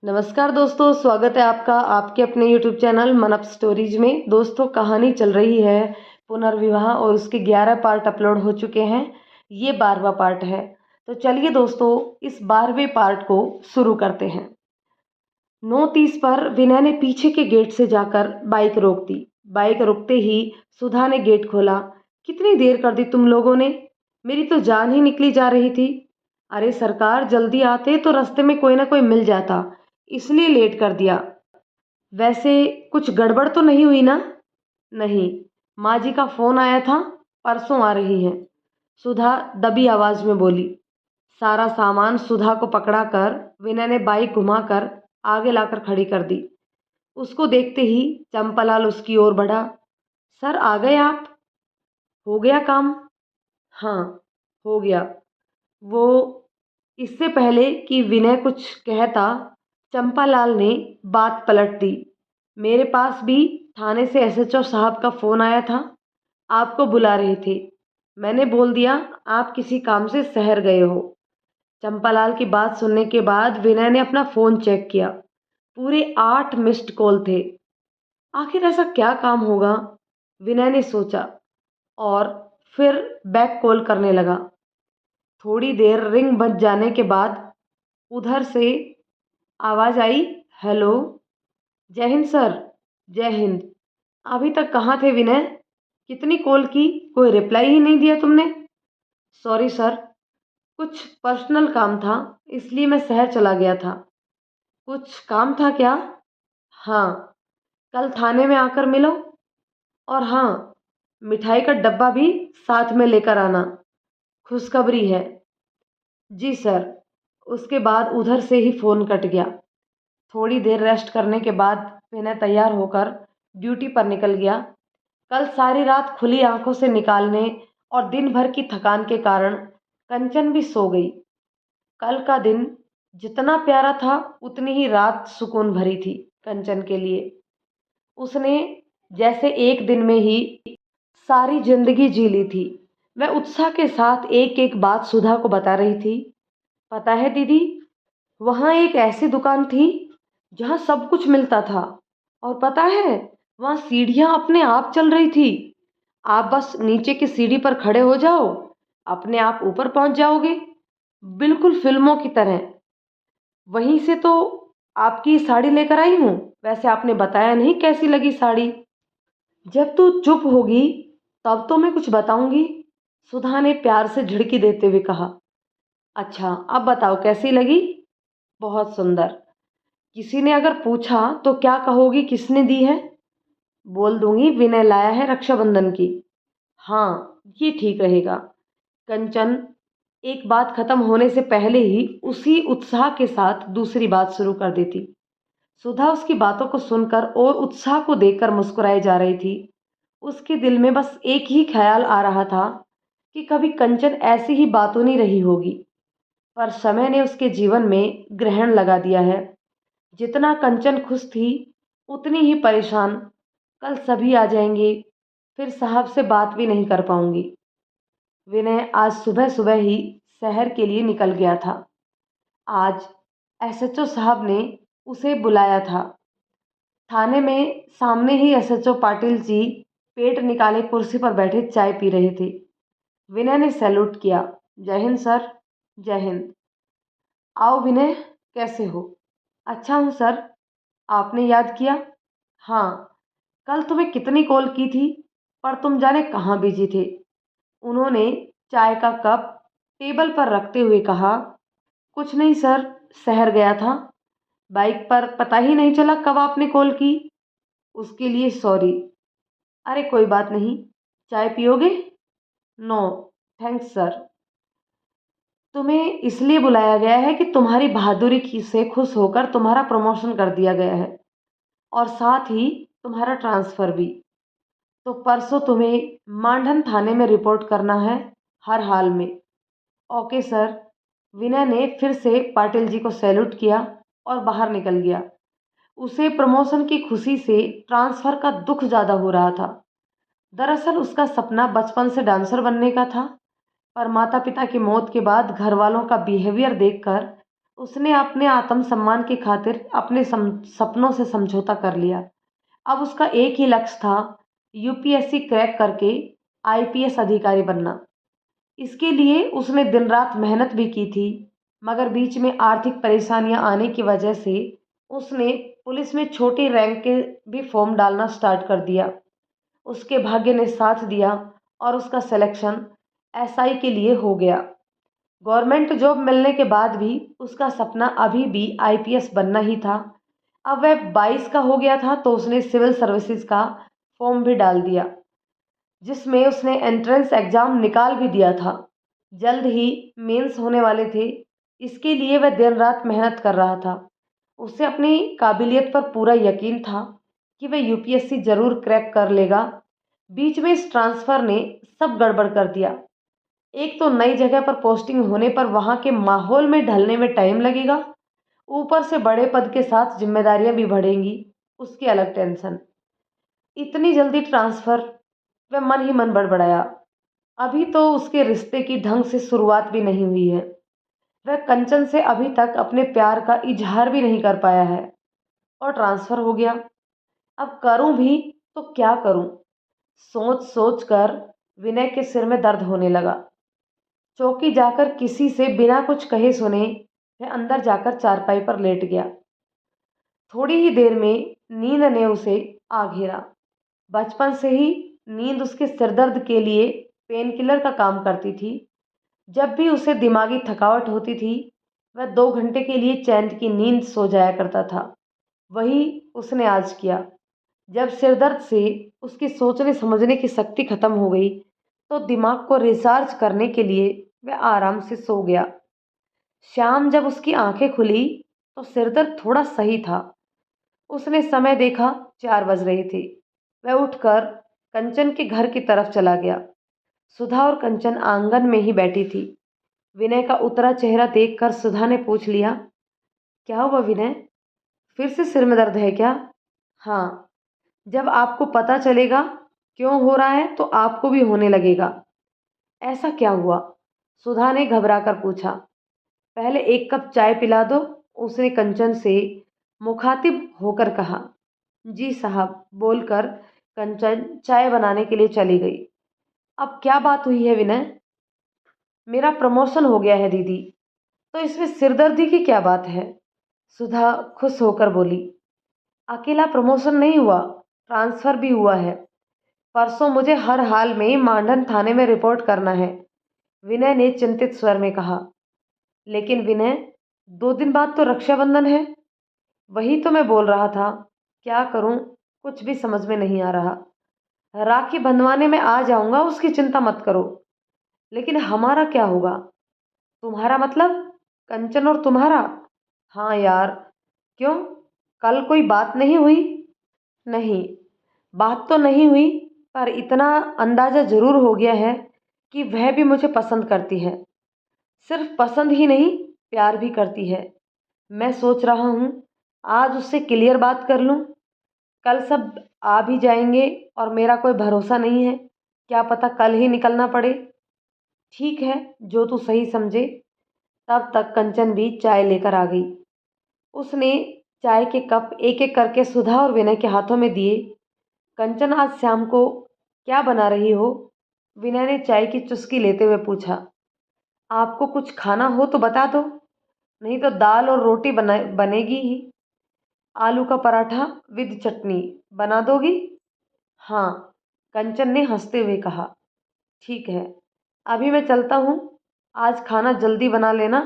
नमस्कार दोस्तों, स्वागत है आपका आपके अपने YouTube चैनल मन अप स्टोरीज में। दोस्तों, कहानी चल रही है पुनर्विवाह और उसके 11 पार्ट अपलोड हो चुके हैं। ये 12वां पार्ट है। तो चलिए दोस्तों, इस 12वें पार्ट को शुरू करते हैं। 9:30 पर विनय ने पीछे के गेट से जाकर बाइक रोक दी। बाइक रुकते ही सुधा ने गेट खोला। कितनी देर कर दी तुम लोगों ने? मेरी तो जान ही निकली जा रही थी। अरे सरकार, जल्दी आते तो रास्ते में कोई ना कोई मिल जाता, इसलिए लेट कर दिया। वैसे कुछ गड़बड़ तो नहीं हुई ना? नहीं, माँ जी का फोन आया था, परसों आ रही हैं, सुधा दबी आवाज में बोली। सारा सामान सुधा को पकड़ाकर विनय ने बाइक घुमाकर आगे लाकर खड़ी कर दी। उसको देखते ही चंपालाल उसकी ओर बढ़ा। सर, आ गए आप? हो गया काम? हाँ, हो गया। वो इससे पहले कि विनय कुछ कहता, चंपालाल ने बात पलट दी। मेरे पास भी थाने से एसएचओ साहब का फोन आया था, आपको बुला रहे थे। मैंने बोल दिया आप किसी काम से शहर गए हो। चंपालाल की बात सुनने के बाद विनय ने अपना फोन चेक किया। पूरे 8 मिस्ड कॉल थे। आखिर ऐसा क्या काम होगा, विनय ने सोचा और फिर बैक कॉल करने लगा। थोड़ी देर रिंग बज जाने के बाद उधर से आवाज आई, हेलो। जय हिंद सर। जय हिंद। अभी तक कहाँ थे विनय? कितनी कॉल की, कोई रिप्लाई ही नहीं दिया तुमने। सॉरी सर, कुछ पर्सनल काम था, इसलिए मैं शहर चला गया था। कुछ काम था क्या? हाँ, कल थाने में आकर मिलो। और हाँ, मिठाई का डब्बा भी साथ में लेकर आना, खुशखबरी है। जी सर। उसके बाद उधर से ही फ़ोन कट गया। थोड़ी देर रेस्ट करने के बाद विनय तैयार होकर ड्यूटी पर निकल गया। कल सारी रात खुली आंखों से निकालने और दिन भर की थकान के कारण कंचन भी सो गई। कल का दिन जितना प्यारा था, उतनी ही रात सुकून भरी थी कंचन के लिए। उसने जैसे एक दिन में ही सारी जिंदगी जी ली थी। वह उत्साह के साथ एक एक बात सुधा को बता रही थी। पता है दीदी, वहाँ एक ऐसी दुकान थी जहाँ सब कुछ मिलता था। और पता है, वहाँ सीढ़ियाँ अपने आप चल रही थी। आप बस नीचे की सीढ़ी पर खड़े हो जाओ, अपने आप ऊपर पहुंच जाओगे, बिल्कुल फिल्मों की तरह। वहीं से तो आपकी साड़ी लेकर आई हूँ। वैसे आपने बताया नहीं कैसी लगी साड़ी। जब तू चुप होगी तब तो मैं कुछ बताऊंगी, सुधा ने प्यार से झिड़की देते हुए कहा। अच्छा, अब बताओ कैसी लगी। बहुत सुंदर। किसी ने अगर पूछा तो क्या कहोगी, किसने दी है? बोल दूंगी विनय लाया है रक्षाबंधन की। हाँ, ये ठीक रहेगा। कंचन एक बात खत्म होने से पहले ही उसी उत्साह के साथ दूसरी बात शुरू कर देती। सुधा उसकी बातों को सुनकर और उत्साह को देखकर मुस्कुराई जा रही थी। उसके दिल में बस एक ही ख्याल आ रहा था कि कभी कंचन ऐसी ही बातों नहीं रही होगी। पर समय ने उसके जीवन में ग्रहण लगा दिया है। जितना कंचन खुश थी, उतनी ही परेशान। कल सभी आ जाएंगे, फिर साहब से बात भी नहीं कर पाऊंगी। विनय आज सुबह सुबह ही शहर के लिए निकल गया था। आज एसएचओ साहब ने उसे बुलाया था। थाने में सामने ही एसएचओ पाटिल जी पेट निकाले कुर्सी पर बैठे चाय पी रहे थे। विनय ने सैल्यूट किया। जय हिंद सर। जय हिंद। आओ विनय, कैसे हो? अच्छा हूँ सर। आपने याद किया? हाँ, कल तुम्हें कितनी कॉल की थी, पर तुम जाने कहाँ बिजी थे। उन्होंने चाय का कप टेबल पर रखते हुए कहा। कुछ नहीं सर, शहर गया था, बाइक पर पता ही नहीं चला कब आपने कॉल की। उसके लिए सॉरी। अरे कोई बात नहीं। चाय पियोगे? No thanks sir. तुम्हें इसलिए बुलाया गया है कि तुम्हारी बहादुरी से खुश होकर तुम्हारा प्रमोशन कर दिया गया है और साथ ही तुम्हारा ट्रांसफ़र भी। तो परसों तुम्हें मांडन थाने में रिपोर्ट करना है, हर हाल में। Okay sir. विनय ने फिर से पाटिल जी को सैल्यूट किया और बाहर निकल गया। उसे प्रमोशन की खुशी से ट्रांसफ़र का दुख ज़्यादा हो रहा था। दरअसल उसका सपना बचपन से डांसर बनने का था, पर माता पिता की मौत के बाद घर वालों का बिहेवियर देखकर उसने अपने आत्मसम्मान की खातिर अपने सपनों से समझौता कर लिया। अब उसका एक ही लक्ष्य था, यूपीएससी क्रैक करके आईपीएस अधिकारी बनना। इसके लिए उसने दिन रात मेहनत भी की थी, मगर बीच में आर्थिक परेशानियां आने की वजह से उसने पुलिस में छोटे रैंक के भी फॉर्म डालना स्टार्ट कर दिया। उसके भाग्य ने साथ दिया और उसका सिलेक्शन एसआई के लिए हो गया। गवर्नमेंट जॉब मिलने के बाद भी उसका सपना अभी भी आईपीएस बनना ही था। अब वह 22 का हो गया था तो उसने सिविल सर्विसेज का फॉर्म भी डाल दिया, जिसमें उसने एंट्रेंस एग्जाम निकाल भी दिया था। जल्द ही मेंस होने वाले थे। इसके लिए वह दिन रात मेहनत कर रहा था। उसे अपनी काबिलियत पर पूरा यकीन था कि वह यूपीएससी जरूर क्रैक कर लेगा। बीच में इस ट्रांसफर ने सब गड़बड़ कर दिया। एक तो नई जगह पर पोस्टिंग होने पर वहां के माहौल में ढलने में टाइम लगेगा, ऊपर से बड़े पद के साथ जिम्मेदारियां भी बढ़ेंगी, उसकी अलग टेंशन। इतनी जल्दी ट्रांसफर, वह मन ही मन बड़बड़ाया। अभी तो उसके रिश्ते की ढंग से शुरुआत भी नहीं हुई है। वह कंचन से अभी तक अपने प्यार का इजहार भी नहीं कर पाया है और ट्रांसफर हो गया। अब करूं भी तो क्या करूं? सोच सोच कर विनय के सिर में दर्द होने लगा। चौकी जाकर किसी से बिना कुछ कहे सुने वह अंदर जाकर चारपाई पर लेट गया। थोड़ी ही देर में नींद ने उसे आ घेरा। बचपन से ही नींद उसके सिरदर्द के लिए पेन किलर का काम करती थी। जब भी उसे दिमागी थकावट होती थी, वह 2 घंटे के लिए चैन की नींद सो जाया करता था। वही उसने आज किया। जब सिरदर्द से उसकी सोचने समझने की शक्ति खत्म हो गई, तो दिमाग को रिचार्ज करने के लिए वह आराम से सो गया। शाम जब उसकी आंखें खुली तो सिरदर्द थोड़ा सही था। उसने समय देखा, 4 बज रहे थे। वह उठकर कंचन के घर की तरफ चला गया। सुधा और कंचन आंगन में ही बैठी थी। विनय का उतरा चेहरा देखकर सुधा ने पूछ लिया, क्या हुआ विनय? फिर से सिर में दर्द है क्या? हाँ, जब आपको पता चलेगा क्यों हो रहा है तो आपको भी होने लगेगा। ऐसा क्या हुआ? सुधा ने घबराकर पूछा। पहले एक कप चाय पिला दो, उसने कंचन से मुखातिब होकर कहा। जी साहब, बोलकर कंचन चाय बनाने के लिए चली गई। अब क्या बात हुई है विनय? मेरा प्रमोशन हो गया है दीदी। तो इसमें सिरदर्दी की क्या बात है? सुधा खुश होकर बोली। अकेला प्रमोशन नहीं हुआ, ट्रांसफर भी हुआ है। परसों मुझे हर हाल में मांडन थाने में रिपोर्ट करना है, विनय ने चिंतित स्वर में कहा। लेकिन विनय, 2 दिन बाद तो रक्षाबंधन है। वही तो मैं बोल रहा था, क्या करूं, कुछ भी समझ में नहीं आ रहा। राखी बंधवाने में आ जाऊंगा, उसकी चिंता मत करो। लेकिन हमारा क्या होगा? तुम्हारा मतलब? कंचन और तुम्हारा? हाँ यार। क्यों, कल कोई बात नहीं हुई? नहीं, बात तो नहीं हुई, पर इतना अंदाजा जरूर हो गया है कि वह भी मुझे पसंद करती है। सिर्फ पसंद ही नहीं, प्यार भी करती है। मैं सोच रहा हूँ आज उससे क्लियर बात कर लूँ। कल सब आ भी जाएंगे और मेरा कोई भरोसा नहीं है, क्या पता कल ही निकलना पड़े। ठीक है, जो तू सही समझे। तब तक कंचन भी चाय लेकर आ गई। उसने चाय के कप एक एक करके सुधा और विनय के हाथों में दिए। कंचन, आज शाम को क्या बना रही हो? विनय ने चाय की चुस्की लेते हुए पूछा। आपको कुछ खाना हो तो बता दो, नहीं तो दाल और रोटी बनेगी ही। आलू का पराठा विद चटनी बना दोगी? हाँ, कंचन ने हंसते हुए कहा। ठीक है, अभी मैं चलता हूँ। आज खाना जल्दी बना लेना,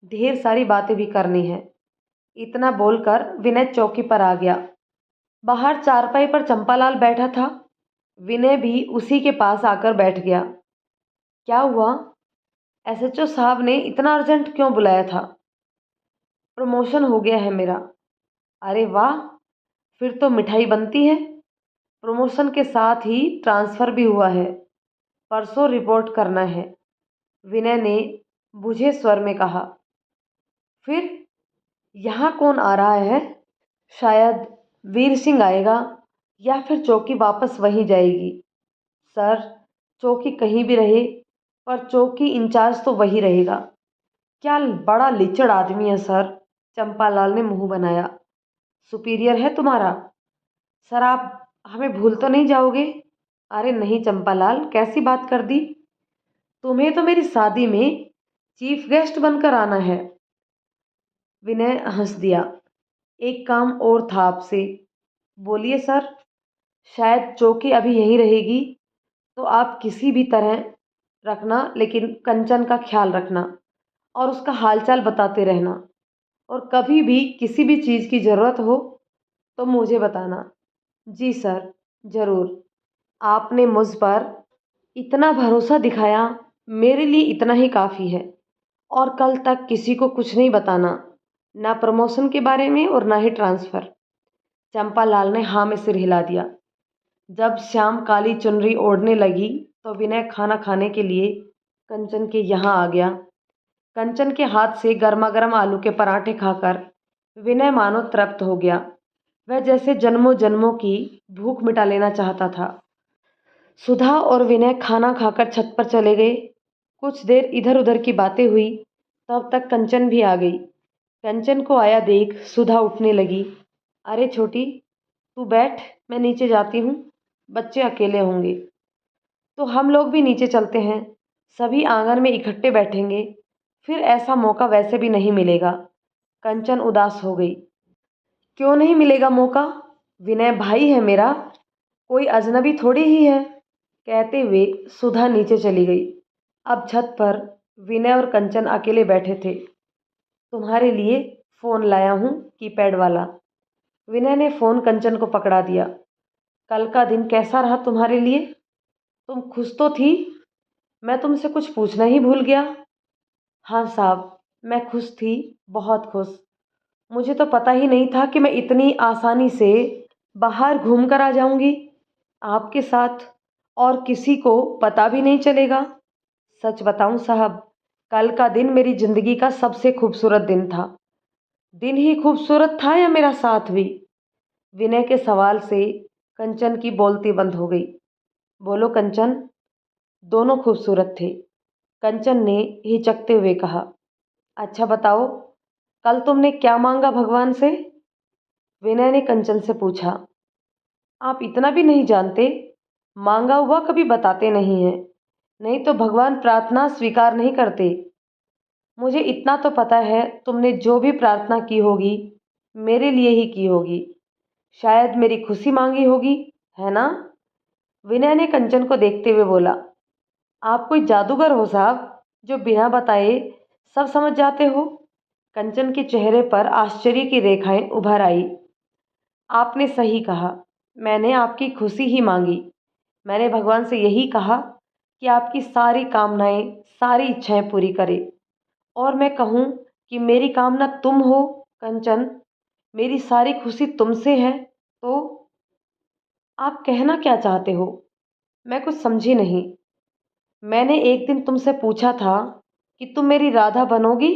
ढेर सारी बातें भी करनी है। इतना बोलकर विनय चौकी पर आ गया। बाहर चारपाई पर चंपालाल बैठा था। विनय भी उसी के पास आकर बैठ गया। क्या हुआ? एसएचओ साहब ने इतना अर्जेंट क्यों बुलाया था? प्रमोशन हो गया है मेरा। अरे वाह, फिर तो मिठाई बनती है। प्रमोशन के साथ ही ट्रांसफ़र भी हुआ है। परसों रिपोर्ट करना है, विनय ने बुझे स्वर में कहा। फिर यहाँ कौन आ रहा है? शायद वीर सिंह आएगा या फिर चौकी वापस वहीं जाएगी। सर, चौकी कहीं भी रहे, पर चौकी इंचार्ज तो वही रहेगा। क्या बड़ा लिचड़ आदमी है सर। चंपालाल ने मुंह बनाया। सुपीरियर है तुम्हारा। सर आप हमें भूल तो नहीं जाओगे। अरे नहीं चंपालाल, कैसी बात कर दी। तुम्हें तो मेरी शादी में चीफ गेस्ट बनकर आना है। विनय हंस दिया। एक काम और था आपसे। बोलिए सर। शायद चौकी अभी यहीं रहेगी, तो आप किसी भी तरह रखना, लेकिन कंचन का ख्याल रखना और उसका हालचाल बताते रहना। और कभी भी किसी भी चीज़ की ज़रूरत हो तो मुझे बताना। जी सर, ज़रूर। आपने मुझ पर इतना भरोसा दिखाया, मेरे लिए इतना ही काफ़ी है। और कल तक किसी को कुछ नहीं बताना, ना प्रमोशन के बारे में और ना ही ट्रांसफ़र। चंपालाल ने हाँ में सिर हिला दिया। जब श्याम काली चुनरी ओढ़ने लगी तो विनय खाना खाने के लिए कंचन के यहाँ आ गया। कंचन के हाथ से गर्मा गर्म आलू के पराठे खाकर विनय मानो तृप्त हो गया। वह जैसे जन्मों जन्मों की भूख मिटा लेना चाहता था। सुधा और विनय खाना खाकर छत पर चले गए। कुछ देर इधर उधर की बातें हुई, तब तक कंचन भी आ गई। कंचन को आया देख सुधा उठने लगी। अरे छोटी, तू बैठ, मैं नीचे जाती हूँ, बच्चे अकेले होंगे। तो हम लोग भी नीचे चलते हैं, सभी आंगन में इकट्ठे बैठेंगे, फिर ऐसा मौका वैसे भी नहीं मिलेगा। कंचन उदास हो गई। क्यों नहीं मिलेगा मौका? विनय भाई है मेरा, कोई अजनबी थोड़ी ही है। कहते हुए सुधा नीचे चली गई। अब छत पर विनय और कंचन अकेले बैठे थे। तुम्हारे लिए फ़ोन लाया हूँ, कीपैड वाला। विनय ने फ़ोन कंचन को पकड़ा दिया। कल का दिन कैसा रहा तुम्हारे लिए? तुम खुश तो थी? मैं तुमसे कुछ पूछना ही भूल गया। हाँ साहब, मैं खुश थी, बहुत खुश। मुझे तो पता ही नहीं था कि मैं इतनी आसानी से बाहर घूम कर आ जाऊंगी आपके साथ, और किसी को पता भी नहीं चलेगा। सच बताऊं साहब, कल का दिन मेरी ज़िंदगी का सबसे खूबसूरत दिन था। दिन ही खूबसूरत था या मेरा साथ भी? विनय के सवाल से कंचन की बोलती बंद हो गई। बोलो कंचन। दोनों खूबसूरत थे, कंचन ने हिचकते हुए कहा। अच्छा बताओ, कल तुमने क्या मांगा भगवान से? विनय ने कंचन से पूछा। आप इतना भी नहीं जानते? मांगा हुआ कभी बताते नहीं हैं, नहीं तो भगवान प्रार्थना स्वीकार नहीं करते। मुझे इतना तो पता है, तुमने जो भी प्रार्थना की होगी मेरे लिए ही की होगी। शायद मेरी खुशी मांगी होगी, है ना? विनय ने कंचन को देखते हुए बोला। आप कोई जादूगर हो साहब, जो बिना बताए सब समझ जाते हो। कंचन के चेहरे पर आश्चर्य की रेखाएं उभर आई। आपने सही कहा, मैंने आपकी खुशी ही मांगी। मैंने भगवान से यही कहा कि आपकी सारी कामनाएं, सारी इच्छाएं पूरी करे। और मैं कहूँ कि मेरी कामना तुम हो कंचन, मेरी सारी खुशी तुमसे है। तो आप कहना क्या चाहते हो? मैं कुछ समझी नहीं। मैंने एक दिन तुमसे पूछा था कि तुम मेरी राधा बनोगी।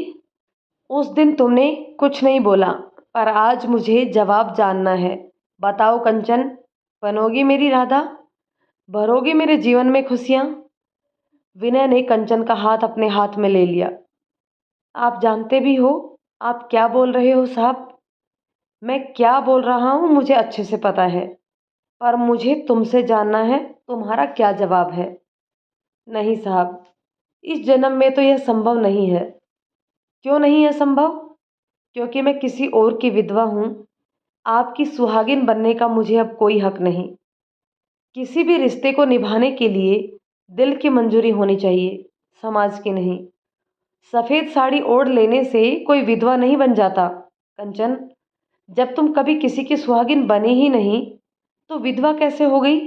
उस दिन तुमने कुछ नहीं बोला, पर आज मुझे जवाब जानना है। बताओ कंचन, बनोगी मेरी राधा? भरोगी मेरे जीवन में खुशियाँ? विनय ने कंचन का हाथ अपने हाथ में ले लिया। आप जानते भी हो आप क्या बोल रहे हो साहब? मैं क्या बोल रहा हूँ मुझे अच्छे से पता है, पर मुझे तुमसे जानना है तुम्हारा क्या जवाब है। नहीं साहब, इस जन्म में तो यह संभव नहीं है। क्यों नहीं है संभव? क्योंकि मैं किसी और की विधवा हूँ। आपकी सुहागिन बनने का मुझे अब कोई हक नहीं। किसी भी रिश्ते को निभाने के लिए दिल की मंजूरी होनी चाहिए, समाज की नहीं। सफ़ेद साड़ी ओढ़ लेने से कोई विधवा नहीं बन जाता कंचन। जब तुम कभी किसी की सुहागिन बनी ही नहीं, तो विधवा कैसे हो गई?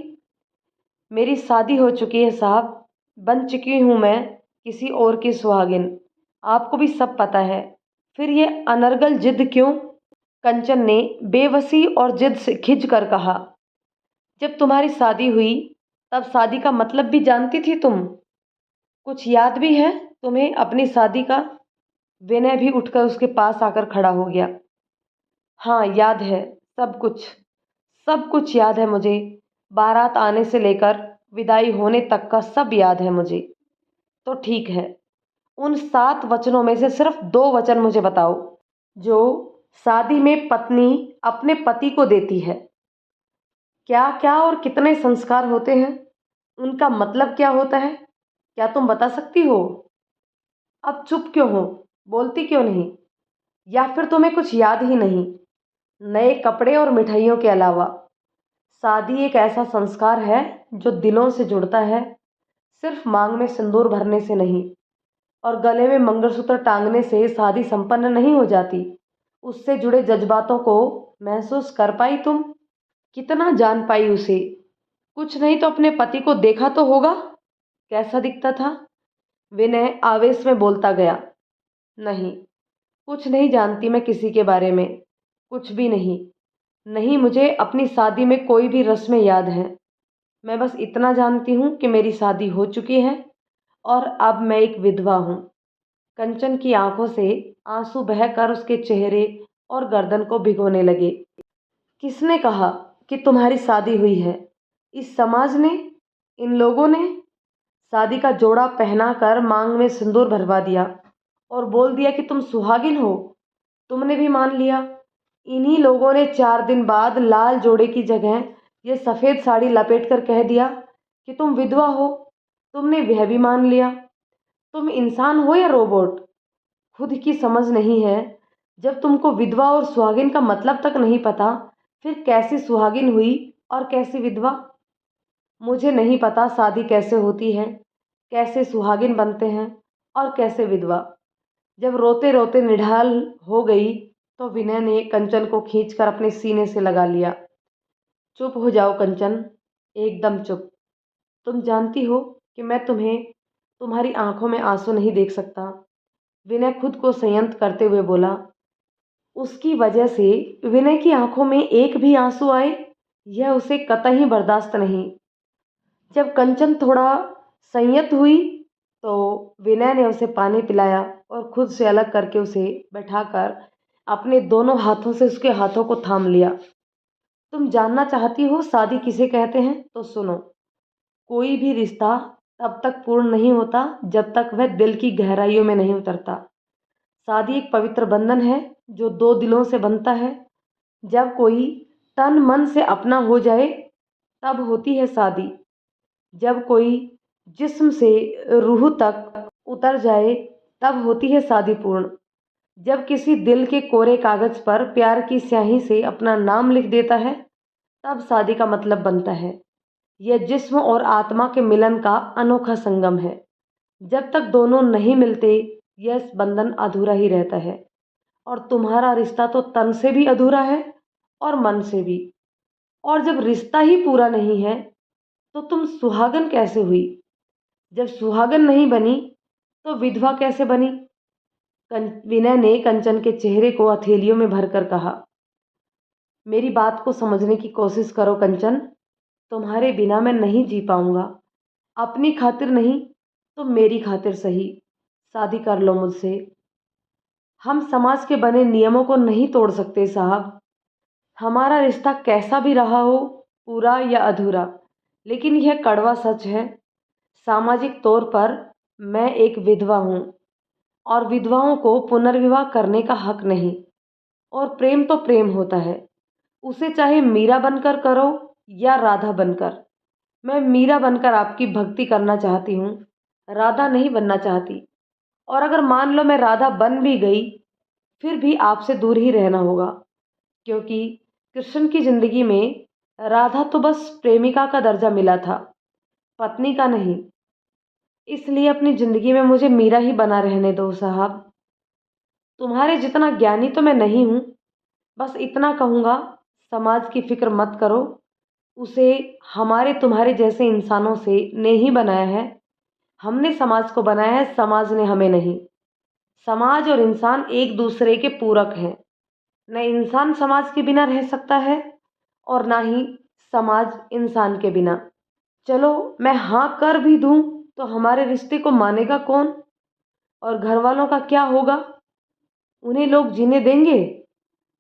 मेरी शादी हो चुकी है साहब, बन चुकी हूँ मैं किसी और की सुहागिन। आपको भी सब पता है, फिर ये अनर्गल जिद क्यों? कंचन ने बेबसी और जिद से खिंच कर कहा। जब तुम्हारी शादी हुई तब शादी का मतलब भी जानती थी तुम? कुछ याद भी है तुम्हें अपनी शादी का? विनय भी उठकर उसके पास आकर खड़ा हो गया। हाँ याद है, सब कुछ, सब कुछ याद है मुझे। बारात आने से लेकर विदाई होने तक का सब याद है मुझे। तो ठीक है, उन 7 वचनों में से सिर्फ 2 वचन मुझे बताओ जो शादी में पत्नी अपने पति को देती है। क्या क्या और कितने संस्कार होते हैं, उनका मतलब क्या होता है, क्या तुम बता सकती हो? अब चुप क्यों हो, बोलती क्यों नहीं? या फिर तुम्हें कुछ याद ही नहीं? नए कपड़े और मिठाइयों के अलावा शादी एक ऐसा संस्कार है जो दिलों से जुड़ता है, सिर्फ मांग में सिंदूर भरने से नहीं। और गले में मंगलसूत्र टांगने से शादी संपन्न नहीं हो जाती। उससे जुड़े जज्बातों को महसूस कर पाई तुम? कितना जान पाई उसे? कुछ नहीं तो अपने पति को देखा तो होगा, कैसा दिखता था? विनय आवेश में बोलता गया। नहीं, कुछ नहीं जानती मैं किसी के बारे में, कुछ भी नहीं। नहीं, मुझे अपनी शादी में कोई भी रस्में याद हैं। मैं बस इतना जानती हूँ कि मेरी शादी हो चुकी है और अब मैं एक विधवा हूँ। कंचन की आंखों से आंसू बहकर उसके चेहरे और गर्दन को भिगोने लगे। किसने कहा कि तुम्हारी शादी हुई है? इस समाज ने, इन लोगों ने। शादी का जोड़ा पहनाकर मांग में सिंदूर भरवा दिया और बोल दिया कि तुम सुहागिन हो। तुमने भी मान लिया। इन्हीं लोगों ने 4 दिन बाद लाल जोड़े की जगह ये सफ़ेद साड़ी लपेट कर कह दिया कि तुम विधवा हो। तुमने वह भी मान लिया। तुम इंसान हो या रोबोट, खुद की समझ नहीं है। जब तुमको विधवा और सुहागिन का मतलब तक नहीं पता, फिर कैसी सुहागिन हुई और कैसी विधवा? मुझे नहीं पता शादी कैसे होती है, कैसे सुहागिन बनते हैं और कैसे विधवा। जब रोते रोते निढाल हो गई तो विनय ने कंचन को खींचकर अपने सीने से लगा लिया। चुप हो जाओ कंचन, एकदम चुप। तुम जानती हो कि मैं तुम्हें, तुम्हारी आंखों में आंसू नहीं देख सकता। विनय खुद को संयत करते हुए बोला। उसकी वजह से विनय की आंखों में एक भी आंसू आए, यह उसे कतई बर्दाश्त नहीं। जब कंचन थोड़ा संयत हुई तो विनय ने उसे पानी पिलाया और खुद से अलग करके उसे बैठाकर अपने दोनों हाथों से उसके हाथों को थाम लिया। तुम जानना चाहती हो शादी किसे कहते हैं? तो सुनो। कोई भी रिश्ता तब तक पूर्ण नहीं होता जब तक वह दिल की गहराइयों में नहीं उतरता। शादी एक पवित्र बंधन है जो 2 दिलों से बनता है। जब कोई तन मन से अपना हो जाए तब होती है शादी। जब कोई जिस्म से रूह तक उतर जाए तब होती है शादी पूर्ण। जब किसी दिल के कोरे कागज पर प्यार की स्याही से अपना नाम लिख देता है तब शादी का मतलब बनता है। यह जिस्म और आत्मा के मिलन का अनोखा संगम है। जब तक दोनों नहीं मिलते यह बंधन अधूरा ही रहता है। और तुम्हारा रिश्ता तो तन से भी अधूरा है और मन से भी। और जब रिश्ता ही पूरा नहीं है तो तुम सुहागन कैसे हुई? जब सुहागन नहीं बनी तो विधवा कैसे बनी? विनय ने कंचन के चेहरे को हथेलियों में भरकर कहा। मेरी बात को समझने की कोशिश करो कंचन। तुम्हारे बिना मैं नहीं जी पाऊंगा। अपनी खातिर नहीं तो मेरी खातिर सही शादी कर लो मुझसे। हम समाज के बने नियमों को नहीं तोड़ सकते साहब। हमारा रिश्ता कैसा भी रहा हो, पूरा या अधूरा, लेकिन यह कड़वा सच है। सामाजिक तौर पर मैं एक विधवा हूँ और विधवाओं को पुनर्विवाह करने का हक नहीं। और प्रेम तो प्रेम होता है, उसे चाहे मीरा बनकर करो या राधा बनकर। मैं मीरा बनकर आपकी भक्ति करना चाहती हूँ, राधा नहीं बनना चाहती। और अगर मान लो मैं राधा बन भी गई फिर भी आपसे दूर ही रहना होगा, क्योंकि कृष्ण की जिंदगी में राधा तो बस प्रेमिका का दर्जा मिला था, पत्नी का नहीं। इसलिए अपनी जिंदगी में मुझे मीरा ही बना रहने दो साहब। तुम्हारे जितना ज्ञानी तो मैं नहीं हूँ, बस इतना कहूँगा, समाज की फिक्र मत करो। उसे हमारे तुम्हारे जैसे इंसानों से ने ही बनाया है। हमने समाज को बनाया है, समाज ने हमें नहीं। समाज और इंसान एक दूसरे के पूरक हैं। न इंसान समाज के बिना रह सकता है और ना ही समाज इंसान के बिना। चलो मैं हाँ कर भी दूँ तो हमारे रिश्ते को मानेगा कौन? और घर वालों का क्या होगा? उन्हें लोग जीने देंगे?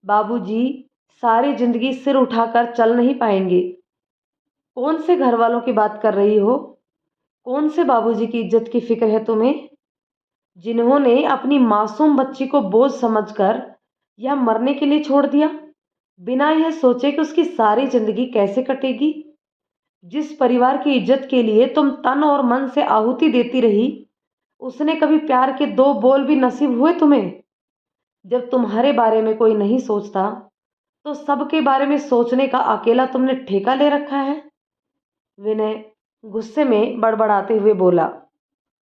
बाबूजी सारी जिंदगी सिर उठाकर चल नहीं पाएंगे। कौन से घर वालों की बात कर रही हो? कौन से बाबूजी की इज्जत की फिक्र है तुम्हें? जिन्होंने अपनी मासूम बच्ची को बोझ समझकर यह मरने के लिए छोड़ दिया, बिना यह सोचे कि उसकी सारी जिंदगी कैसे कटेगी। जिस परिवार की इज्जत के लिए तुम तन और मन से आहुति देती रही, उसने कभी प्यार के दो बोल भी नसीब हुए तुम्हें? जब तुम्हारे बारे में कोई नहीं सोचता, तो सबके बारे में सोचने का अकेला तुमने ठेका ले रखा है। विनय गुस्से में बड़बड़ाते हुए बोला।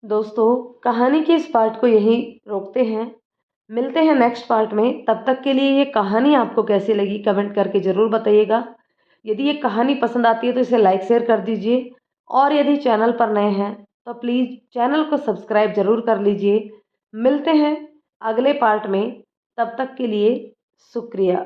दोस्तों, कहानी के इस पार्ट को यहीं रोकते हैं। मिलते हैं नेक्स्ट पार्ट में। तब तक के लिए ये कहानी आपको कैसी लगी कमेंट करके ज़रूर बताइएगा। यदि ये कहानी पसंद आती है तो इसे लाइक शेयर कर दीजिए, और यदि चैनल पर नए हैं तो प्लीज़ चैनल को सब्सक्राइब ज़रूर कर लीजिए। मिलते हैं अगले पार्ट में, तब तक के लिए शुक्रिया।